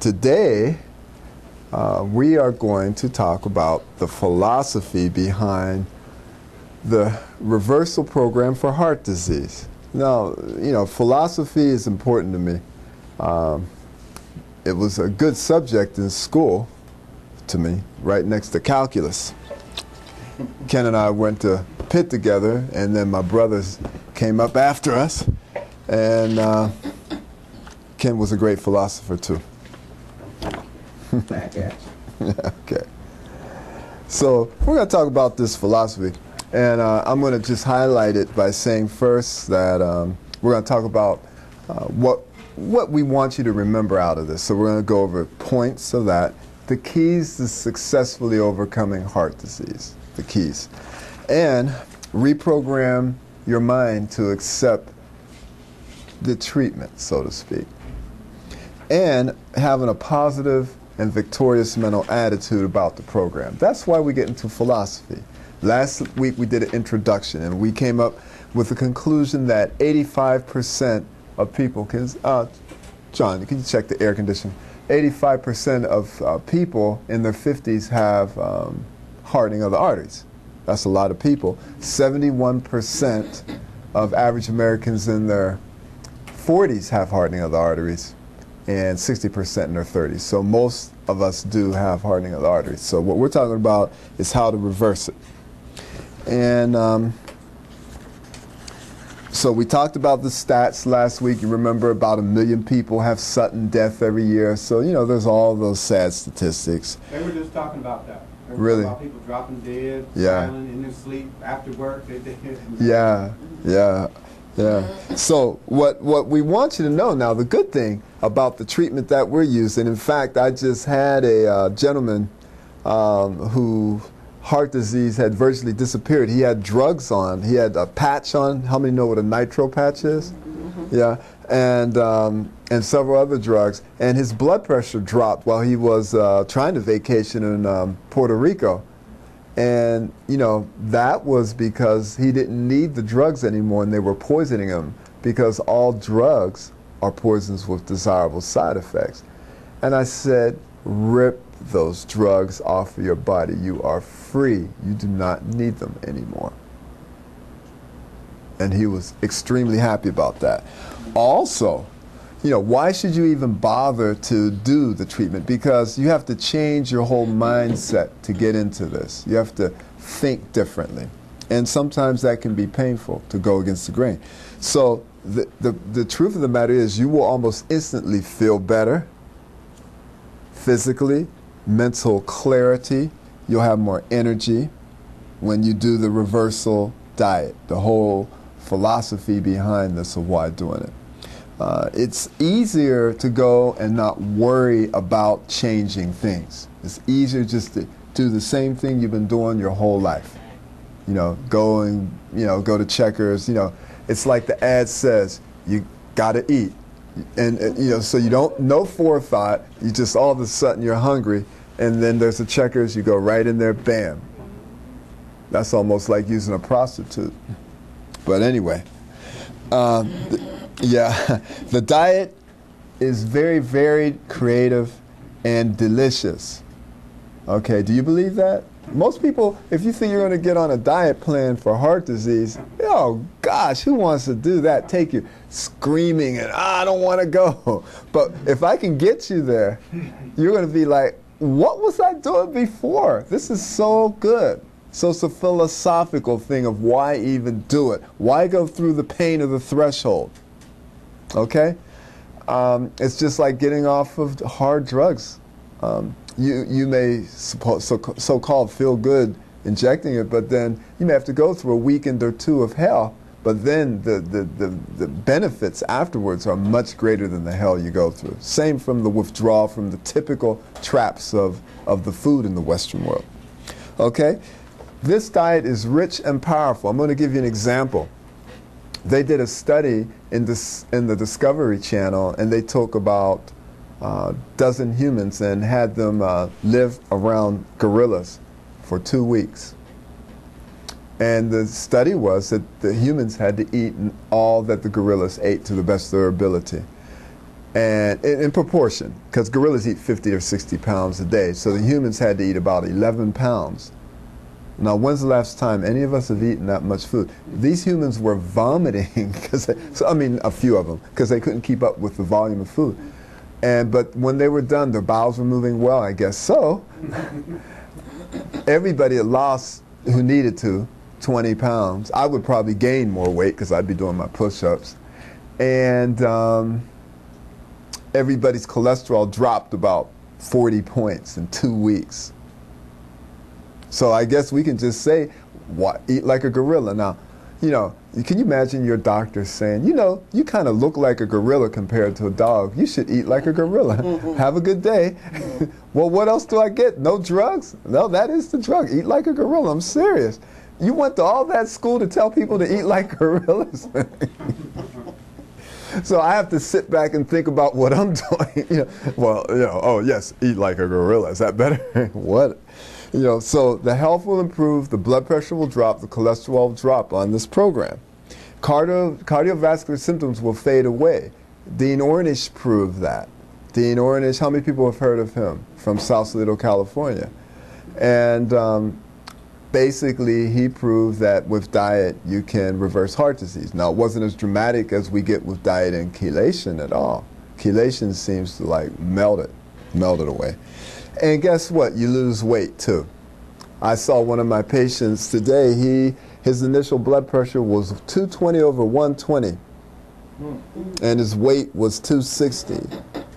Today, we are going to talk about the philosophy behind the reversal program for heart disease. Now, you know, philosophy is important to me. It was a good subject in school to me, right next to calculus. Ken and I went to Pitt together, and then my brothers came up after us, and Ken was a great philosopher too. Okay. So we're going to talk about this philosophy, and I'm going to just highlight it by saying first that we're going to talk about what we want you to remember out of this. So we're going to go over points of that, the keys to successfully overcoming heart disease, the keys, and reprogram your mind to accept the treatment, so to speak, and having a positive and victorious mental attitude about the program. That's why we get into philosophy. Last week we did an introduction, and we came up with the conclusion that 85% of people can, John, can you check the air conditioning? 85% of people in their 50s have hardening of the arteries. That's a lot of people. 71% of average Americans in their 40s have hardening of the arteries, and 60% in their 30s. So most of us do have hardening of the arteries. So what we're talking about is how to reverse it. And so we talked about the stats last week. You remember about 1 million people have sudden death every year. So, you know, there's all those sad statistics. They were just talking about that. They were really? Talking about people dropping dead, yeah. silent, in their sleep, after work. Yeah. So what we want you to know now, the good thing about the treatment that we're using, in fact, I just had a gentleman who heart disease had virtually disappeared. He had drugs on. He had a patch on. How many know what a nitro patch is? Mm-hmm. Yeah, and several other drugs. And his blood pressure dropped while he was trying to vacation in Puerto Rico. And, you know, that was because he didn't need the drugs anymore, and they were poisoning him, because all drugs are poisons with desirable side effects. And I said, rip those drugs off of your body. You are free. You do not need them anymore. And he was extremely happy about that. Also, you know, why should you even bother to do the treatment? Because you have to change your whole mindset to get into this. You have to think differently. And sometimes that can be painful to go against the grain. So the truth of the matter is you will almost instantly feel better physically, mental clarity. You'll have more energy when you do the reversal diet, the whole philosophy behind this of why doing it. It's easier to go and not worry about changing things. It's easier just to do the same thing you've been doing your whole life. You know, go to Checkers. You know, it's like the ad says, you gotta eat. And you know, so you don't, no forethought, you just all of a sudden you're hungry, and then there's a Checkers, you go right in there, bam. That's almost like using a prostitute. But anyway, yeah, the diet is very varied, creative, and delicious. Okay, do you believe that? Most people, if you think you're going to get on a diet plan for heart disease, oh gosh, who wants to do that? Take you screaming and I don't want to go. But if I can get you there, you're going to be like, what was I doing before? This is so good. So it's a philosophical thing of why even do it. Why go through the pain of the threshold? Okay? It's just like getting off of hard drugs. You may so-called feel good injecting it, but then you may have to go through a weekend or two of hell, but then the benefits afterwards are much greater than the hell you go through. Same from the withdrawal from the typical traps of the food in the Western world. Okay? This diet is rich and powerful. I'm going to give you an example. They did a study in the Discovery Channel, and they took about dozen humans and had them live around gorillas for 2 weeks. And the study was that the humans had to eat all that the gorillas ate to the best of their ability. And in proportion, because gorillas eat 50 or 60 pounds a day, so the humans had to eat about 11 pounds. Now, when's the last time any of us have eaten that much food? These humans were vomiting, a few of them, because they couldn't keep up with the volume of food. But when they were done, their bowels were moving well, I guess. So, everybody had lost, who needed to, 20 pounds. I would probably gain more weight because I'd be doing my push-ups. And everybody's cholesterol dropped about 40 points in 2 weeks. So I guess we can just say, eat like a gorilla. Now, can you imagine your doctor saying, you kind of look like a gorilla compared to a dog. You should eat like a gorilla. Have a good day. Well, what else do I get? No drugs? No, that is the drug. Eat like a gorilla. I'm serious. You went to all that school to tell people to eat like gorillas? So I have to sit back and think about what I'm doing. Oh yes, eat like a gorilla. Is that better? What? So the health will improve, the blood pressure will drop, the cholesterol will drop on this program. Cardiovascular symptoms will fade away. Dean Ornish proved that. Dean Ornish, how many people have heard of him? From Sausalito, California. And basically, he proved that with diet, you can reverse heart disease. Now, it wasn't as dramatic as we get with diet and chelation at all. Chelation seems to melt it away. And guess what? You lose weight too. I saw one of my patients today. His initial blood pressure was 220 over 120, and his weight was 260.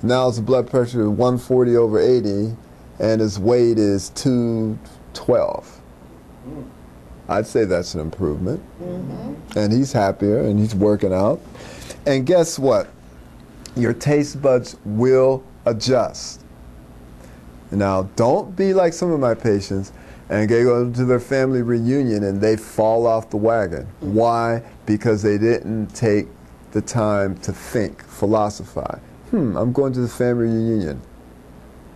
Now his blood pressure is 140 over 80, and his weight is 212. I'd say that's an improvement. And he's happier, and he's working out. And guess what? Your taste buds will adjust. Now, don't be like some of my patients and they go to their family reunion and they fall off the wagon. Why? Because they didn't take the time to think, philosophize. I'm going to the family reunion.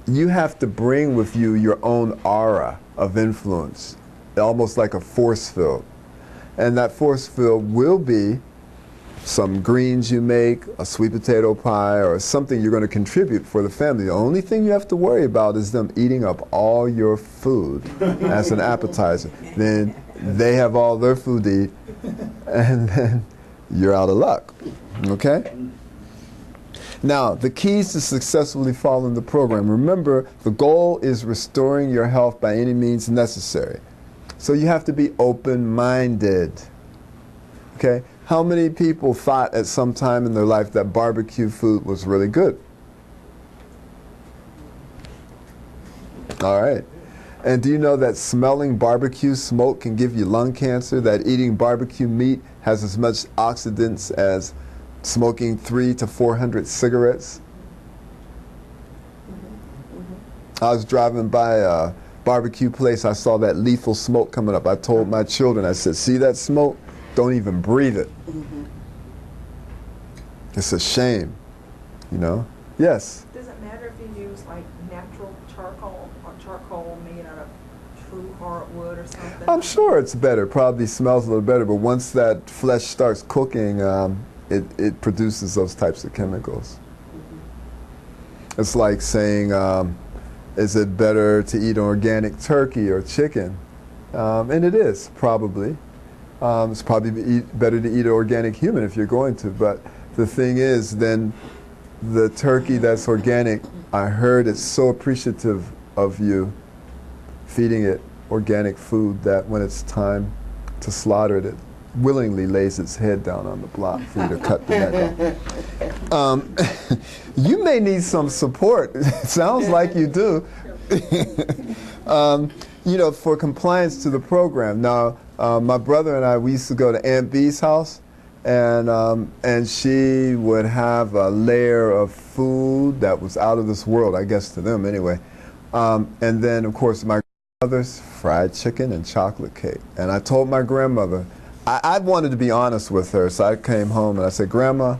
You have to bring with you your own aura of influence, almost like a force field. And that force field will be some greens you make, a sweet potato pie, or something you're going to contribute for the family. The only thing you have to worry about is them eating up all your food as an appetizer. Then they have all their food to eat, and then you're out of luck. Okay? Now, the keys to successfully following the program. Remember, the goal is restoring your health by any means necessary. So you have to be open-minded. Okay? How many people thought at some time in their life that barbecue food was really good? All right. And do you know that smelling barbecue smoke can give you lung cancer? That eating barbecue meat has as much oxidants as smoking 300 to 400 cigarettes? I was driving by a barbecue place. I saw that lethal smoke coming up. I told my children, I said, see that smoke? Don't even breathe it. It's a shame, Yes? Does it matter if you use natural charcoal or charcoal made out of true hardwood or something? I'm sure it's better. Probably smells a little better, but once that flesh starts cooking, it produces those types of chemicals. It's like saying, is it better to eat organic turkey or chicken? And it is, probably. It's probably better to eat an organic human if you're going to, but the thing is, then the turkey that's organic, I heard it's so appreciative of you feeding it organic food that when it's time to slaughter it, it willingly lays its head down on the block for you to cut the neck off. You may need some support. It sounds like you do. For compliance to the program. Now, my brother and I, we used to go to Aunt B's house, and she would have a layer of food that was out of this world, I guess to them anyway. And then, of course, my grandmother's fried chicken and chocolate cake. And I told my grandmother, I wanted to be honest with her, so I came home and I said, Grandma,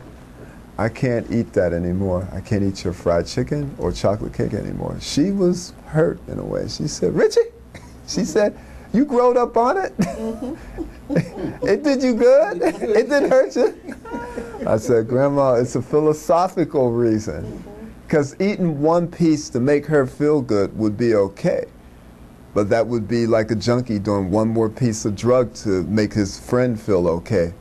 I can't eat that anymore. I can't eat your fried chicken or chocolate cake anymore. She was hurt in a way. She said, Richie, she said, you growed up on it? It did you good? It didn't hurt you? I said, Grandma, it's a philosophical reason. Because eating one piece to make her feel good would be okay. But that would be like a junkie doing one more piece of drug to make his friend feel okay.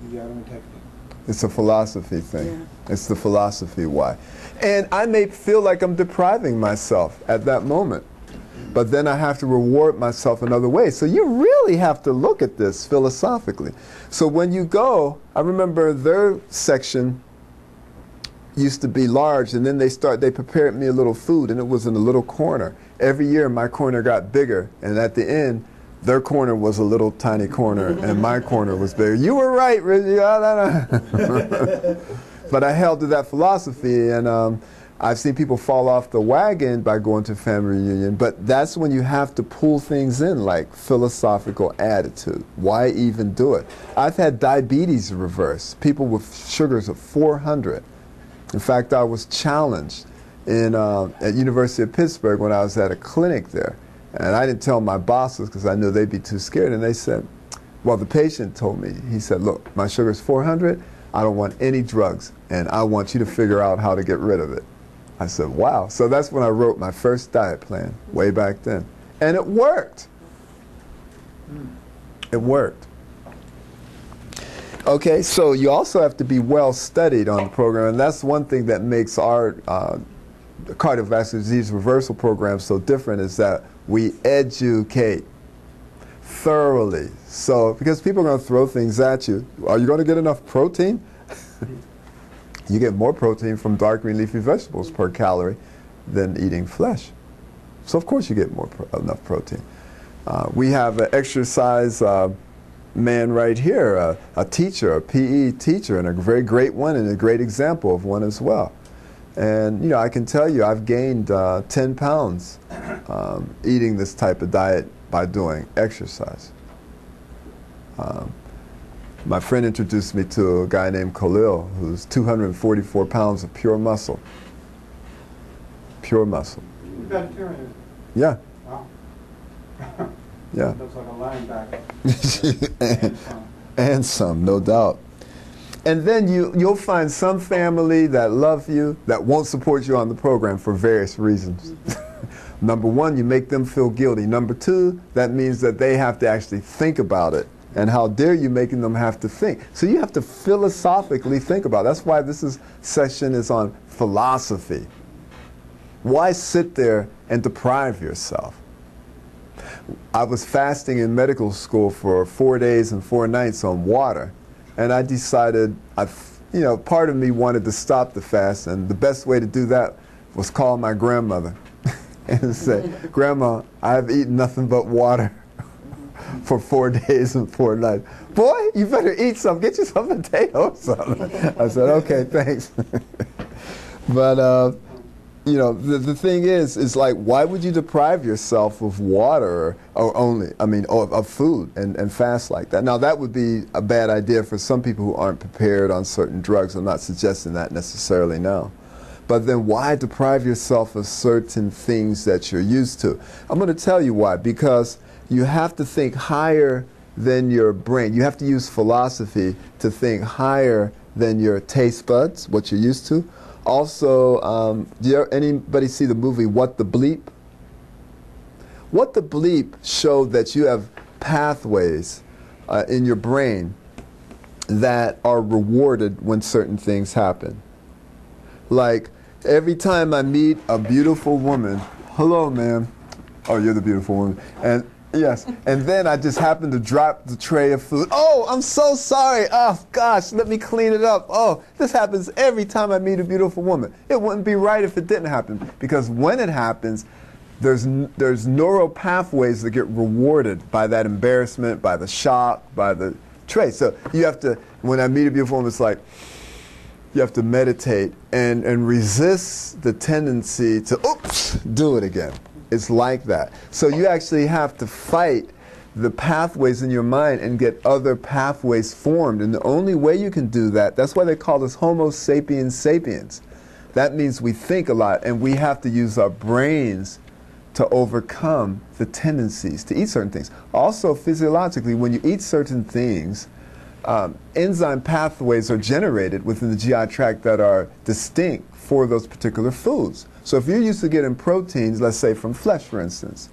It's a philosophy thing. Yeah. It's the philosophy why. And I may feel like I'm depriving myself at that moment. But then I have to reward myself another way. So you really have to look at this philosophically. So when you go, I remember their section used to be large, and then they prepared me a little food, and it was in a little corner. Every year my corner got bigger, and at the end, their corner was a little tiny corner, and my corner was bigger. You were right, Reggie. But I held to that philosophy, and I've seen people fall off the wagon by going to family reunion, but that's when you have to pull things in, like philosophical attitude. Why even do it? I've had diabetes reverse, people with sugars of 400. In fact, I was challenged at University of Pittsburgh when I was at a clinic there. And I didn't tell my bosses because I knew they'd be too scared. And they said, well, the patient told me, he said, look, my sugar's 400. I don't want any drugs. And I want you to figure out how to get rid of it. I said, wow. So that's when I wrote my first diet plan way back then. And it worked. It worked. Okay, so you also have to be well studied on the program. And that's one thing that makes our cardiovascular disease reversal program so different, is that we educate thoroughly. So, because people are going to throw things at you. Are you going to get enough protein? You get more protein from dark green leafy vegetables per calorie than eating flesh. So of course you get enough protein. We have an exercise man right here, a teacher, a PE teacher, and a very great one, and a great example of one as well. And, you know, I can tell you I've gained 10 pounds eating this type of diet by doing exercise. My friend introduced me to a guy named Khalil, who's 244 pounds of pure muscle. Pure muscle. Vegetarian. Yeah. Wow. Yeah. Looks like a linebacker. And some, no doubt. And then you'll find some family that love you, that won't support you on the program for various reasons. Number one, you make them feel guilty. Number two, that means that they have to actually think about it. And how dare you making them have to think. So you have to philosophically think about it. That's why this session is on philosophy. Why sit there and deprive yourself? I was fasting in medical school for 4 days and 4 nights on water. And I decided, part of me wanted to stop the fast, and the best way to do that was call my grandmother and say, Grandma, I've eaten nothing but water for 4 days and 4 nights. Boy, you better eat some. Get you some potato or something. I said, okay, thanks. But, the thing is like, why would you deprive yourself of water of food and fast like that? Now, that would be a bad idea for some people who aren't prepared on certain drugs. I'm not suggesting that necessarily now. But then why deprive yourself of certain things that you're used to? I'm going to tell you why. Because you have to think higher than your brain. You have to use philosophy to think higher than your taste buds, what you're used to. Also, anybody see the movie What the Bleep? What the Bleep showed that you have pathways in your brain that are rewarded when certain things happen. Like, every time I meet a beautiful woman, hello, ma'am. Oh, you're the beautiful woman. And yes, and then I just happen to drop the tray of food. Oh, I'm so sorry. Oh, gosh, let me clean it up. Oh, this happens every time I meet a beautiful woman. It wouldn't be right if it didn't happen, because when it happens, there's neural pathways that get rewarded by that embarrassment, by the shock, by the tray. So you have to, when I meet a beautiful woman, it's like, you have to meditate and resist the tendency to, oops, do it again. It's like that. So you actually have to fight the pathways in your mind and get other pathways formed. And the only way you can do that, that's why they call us Homo sapiens sapiens. That means we think a lot, and we have to use our brains to overcome the tendencies to eat certain things. Also, physiologically, when you eat certain things, enzyme pathways are generated within the GI tract that are distinct for those particular foods. So if you're used to getting proteins, let's say from flesh, for instance,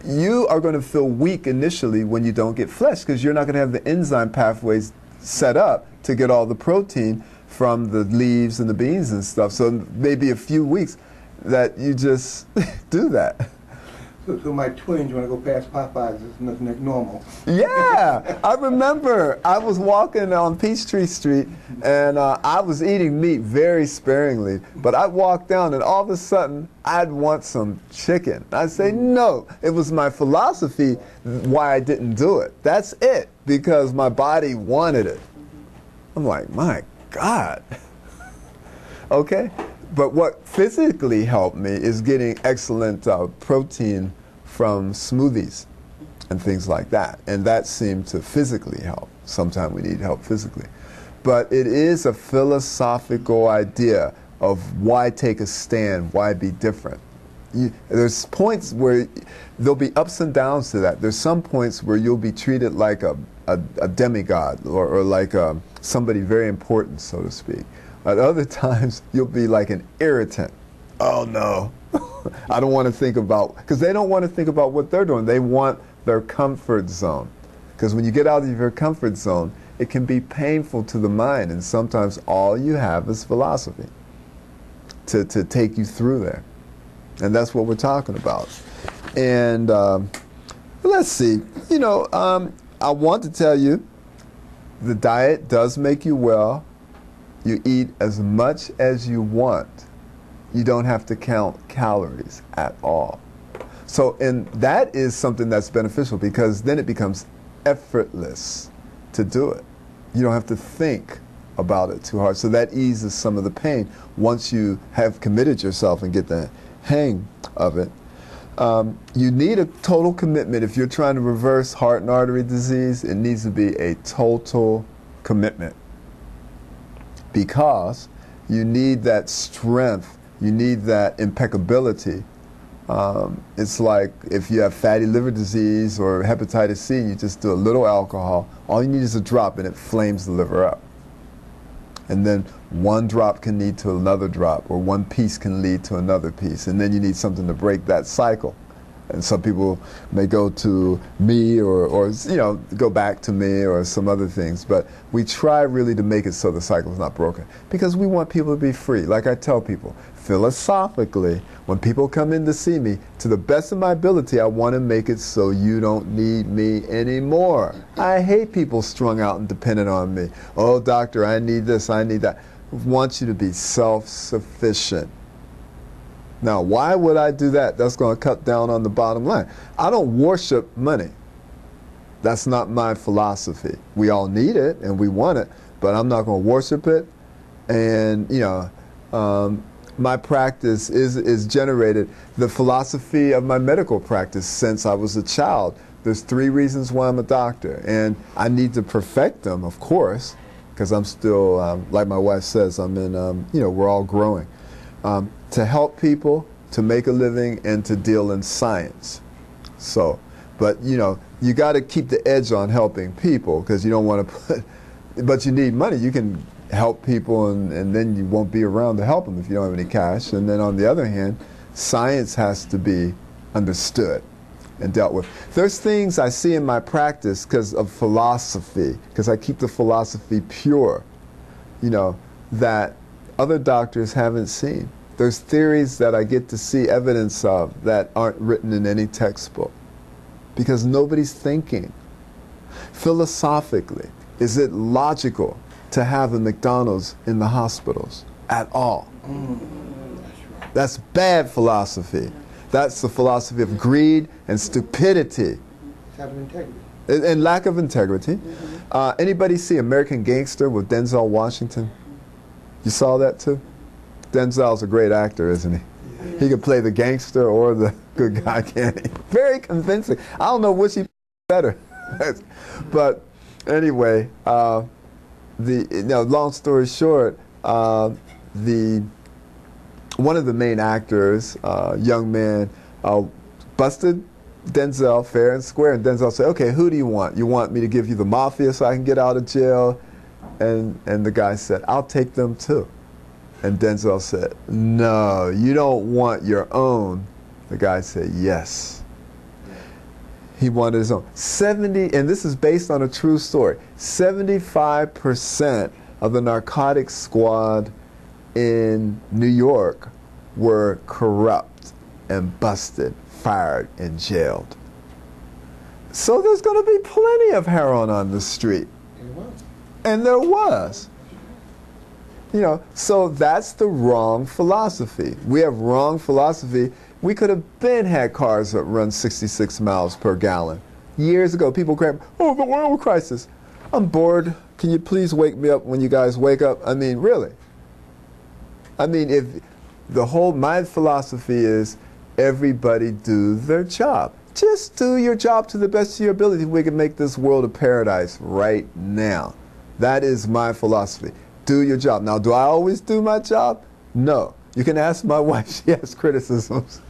you are going to feel weak initially when you don't get flesh because you're not going to have the enzyme pathways set up to get all the protein from the leaves and the beans and stuff. So maybe a few weeks that you just do that. So my twins, when I go past Popeyes, it's nothing like normal. Yeah, I remember I was walking on Peachtree Street and I was eating meat very sparingly, but I walked down and all of a sudden I'd want some chicken. I'd say no. It was my philosophy why I didn't do it. That's it, because my body wanted it. I'm like, my God. Okay? But what physically helped me is getting excellent protein from smoothies and things like that. And that seemed to physically help. Sometimes we need help physically. But it is a philosophical idea of why take a stand, why be different. There's points where there'll be ups and downs to that. There's some points where you'll be treated like a demigod or like somebody very important, so to speak. At other times, you'll be like an irritant. Oh no, I don't want to think about, because they don't want to think about what they're doing. They want their comfort zone. Because when you get out of your comfort zone, it can be painful to the mind, and sometimes all you have is philosophy to take you through there. And that's what we're talking about. And let's see, I want to tell you, the diet does make you well. You eat as much as you want. You don't have to count calories at all. So, and that is something that's beneficial because then it becomes effortless to do it. You don't have to think about it too hard. So that eases some of the pain once you have committed yourself and get the hang of it. You need a total commitment. If you're trying to reverse heart and artery disease, it needs to be a total commitment. Because you need that strength, you need that impeccability. It's like if you have fatty liver disease or hepatitis C, you just do a little alcohol. All you need is a drop and it flames the liver up. And then one drop can lead to another drop, or one piece can lead to another piece. And then you need something to break that cycle. And some people may go to me or go back to me or some other things. But we try really to make it so the cycle is not broken. Because we want people to be free. Like I tell people, philosophically, when people come in to see me, to the best of my ability, I want to make it so you don't need me anymore. I hate people strung out and dependent on me. Oh, doctor, I need this, I need that. I want you to be self-sufficient. Now, why would I do that? That's going to cut down on the bottom line. I don't worship money. That's not my philosophy. We all need it and we want it, but I'm not going to worship it. And, my practice is generated, the philosophy of my medical practice since I was a child. There's 3 reasons why I'm a doctor, and I need to perfect them, of course, because I'm still, like my wife says, I'm in, we're all growing. To help people, to make a living, and to deal in science. So, but you got to keep the edge on helping people because you don't want to put, but you need money. You can help people and then you won't be around to help them if you don't have any cash. And then on the other hand, science has to be understood and dealt with. There's things I see in my practice because of philosophy, because I keep the philosophy pure, that other doctors haven't seen. There's theories that I get to see evidence of that aren't written in any textbook because nobody's thinking. Philosophically, is it logical to have a McDonald's in the hospitals at all? That's bad philosophy. That's the philosophy of greed and stupidity. Lack of integrity. And lack of integrity. Anybody see American Gangster with Denzel Washington? You saw that too? Denzel's a great actor, isn't he? He can play the gangster or the good guy, can't he? Very convincing. I don't know which he better. But anyway, long story short, one of the main actors, young man, busted Denzel fair and square, and Denzel said, "Okay, who do you want? You want me to give you the mafia so I can get out of jail?" And the guy said, "I'll take them too." And Denzel said, "No, you don't want your own." The guy said, "Yes." He wanted his own. 70, and this is based on a true story, 75% of the narcotics squad in New York were corrupt and busted, fired, and jailed. So there's going to be plenty of heroin on the street. And there was. You know, so that's the wrong philosophy. We have wrong philosophy. We could have had cars that run 66 miles per gallon. Years ago, people cried, "Oh, the oil crisis." I'm bored. Can you please wake me up when you guys wake up? I mean, really. I mean, if my philosophy is everybody do their job. Just do your job to the best of your ability. We can make this world a paradise right now. That is my philosophy. Do your job. Now, do I always do my job? No. You can ask my wife. She has criticisms.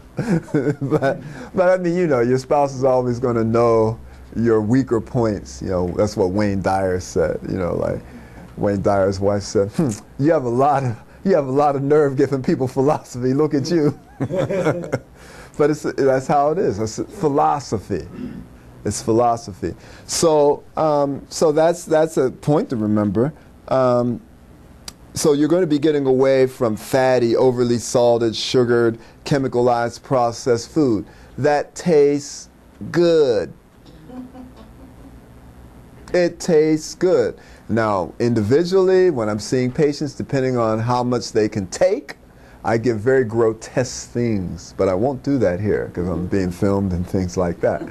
but I mean, you know, your spouse is always going to know your weaker points. You know, that's what Wayne Dyer said. You know, like Wayne Dyer's wife said, you have a lot of nerve giving people philosophy. Look at you. But that's how it is. It's philosophy. It's philosophy. So that's a point to remember. So you're going to be getting away from fatty, overly salted, sugared, chemicalized, processed food that tastes good. It tastes good. Now, individually, when I'm seeing patients, depending on how much they can take, I give very grotesque things, but I won't do that here because I'm being filmed and things like that.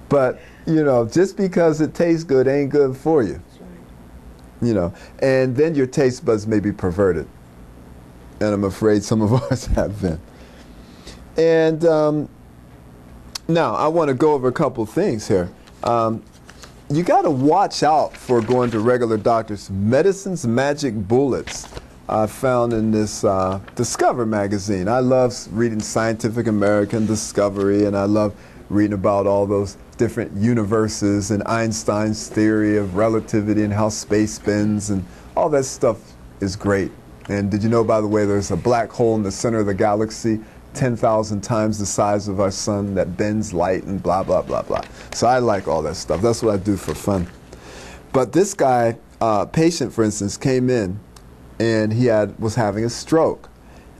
But, you know, just because it tastes good ain't good for you. You know, and then your taste buds may be perverted. And I'm afraid some of ours have been. And now, I want to go over a couple things here. You got to watch out for going to regular doctors. Medicine's magic bullets found in this Discover magazine. I love reading Scientific American, Discovery, and I love reading about all those different universes and Einstein's theory of relativity and how space spins, and all that stuff is great. And did you know, by the way, there's a black hole in the center of the galaxy 10,000 times the size of our sun that bends light and blah, blah, blah, blah. So I like all that stuff. That's what I do for fun. But this guy, patient, for instance, came in and he was having a stroke.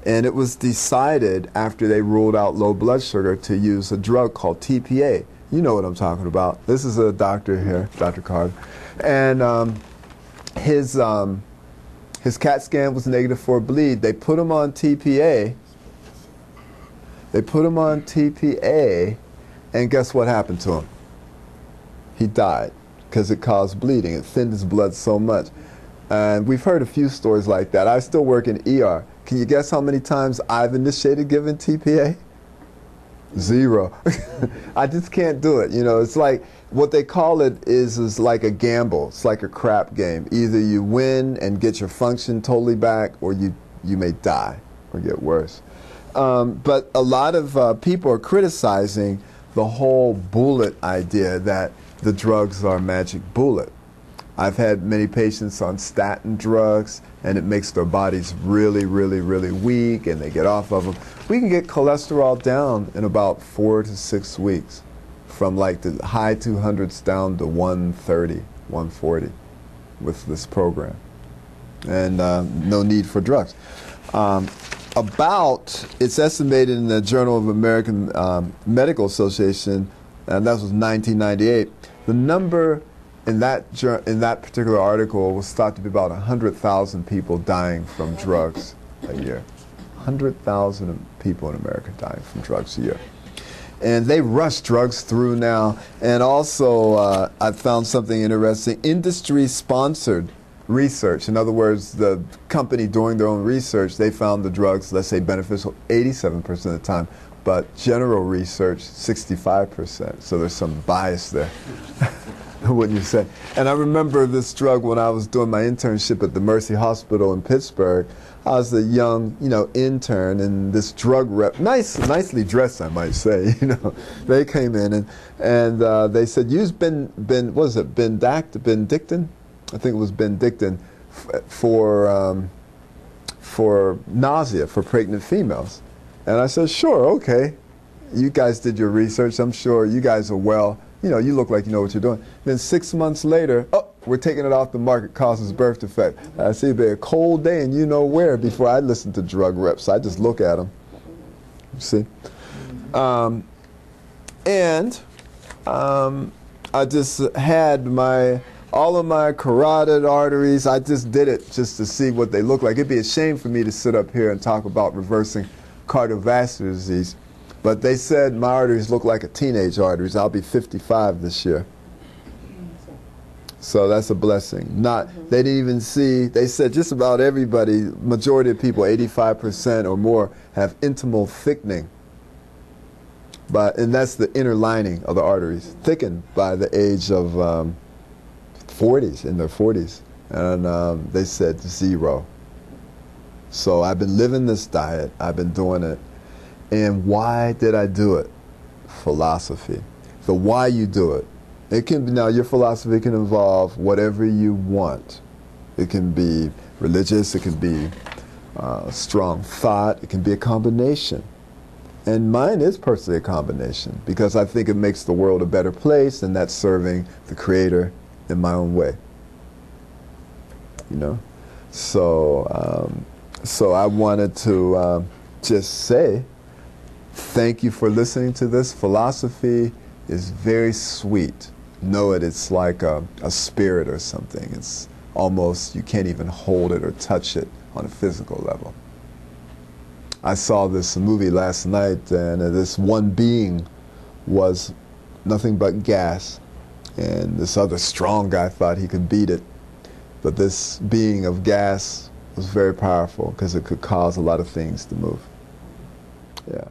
And it was decided after they ruled out low blood sugar to use a drug called TPA. You know what I'm talking about. This is a doctor here, Dr. Carter. And his CAT scan was negative for a bleed. They put him on TPA. And guess what happened to him? He died because it caused bleeding. It thinned his blood so much. And we've heard a few stories like that. I still work in ER. Can you guess how many times I've initiated giving TPA? 0. I just can't do it. You know, it's like what they call it is like a gamble. It's like a crap game. Either you win and get your function totally back, or you may die or get worse. But a lot of people are criticizing the whole bullet idea that the drugs are a magic bullet. I've had many patients on statin drugs, and it makes their bodies really, really, really weak, and they get off of them. We can get cholesterol down in about 4 to 6 weeks, from like the high 200s down to 130, 140 with this program. And no need for drugs. It's estimated in the Journal of American Medical Association, and that was 1998, the number in that particular article was thought to be about 100,000 people dying from drugs a year. 100,000 people in America dying from drugs a year. And they rush drugs through now. And also, I found something interesting. Industry-sponsored research. In other words, the company doing their own research, they found the drugs, let's say, beneficial 87% of the time, but general research, 65%. So there's some bias there, wouldn't you say? And I remember this drug when I was doing my internship at the Mercy Hospital in Pittsburgh. I was a young, intern, and this drug rep, nicely dressed, I might say, they came in and they said, "Use what was it, Bendictin? I think it was Bendictin for nausea for pregnant females." And I said, "Sure, okay. You guys did your research. I'm sure you guys are well. You look like you know what you're doing." Then 6 months later, "Oh, we're taking it off the market, causes birth defect." I see it'd be a cold day and you know where before I listen to drug reps. I just look at them. You see? I just had all of my carotid arteries. I just did it just to see what they look like. It'd be a shame for me to sit up here and talk about reversing cardiovascular disease. But they said my arteries look like a teenage arteries. I'll be 55 this year. So that's a blessing. They didn't even see, they said just about everybody, majority of people, 85% or more, have intimal thickening. And that's the inner lining of the arteries, thickened by the age of 40s, in their 40s. And they said 0. So I've been living this diet. I've been doing it. And why did I do it? Philosophy. The why you do it. It can be, now your philosophy can involve whatever you want. It can be religious, it can be strong thought, it can be a combination. And mine is personally a combination because I think it makes the world a better place, and that's serving the Creator in my own way. So I wanted to just say thank you for listening to this. Philosophy is very sweet. Know it, it's like a spirit or something. It's almost, you can't even hold it or touch it on a physical level. I saw this movie last night, and this one being was nothing but gas, and this other strong guy thought he could beat it. But this being of gas was very powerful because it could cause a lot of things to move. Yeah.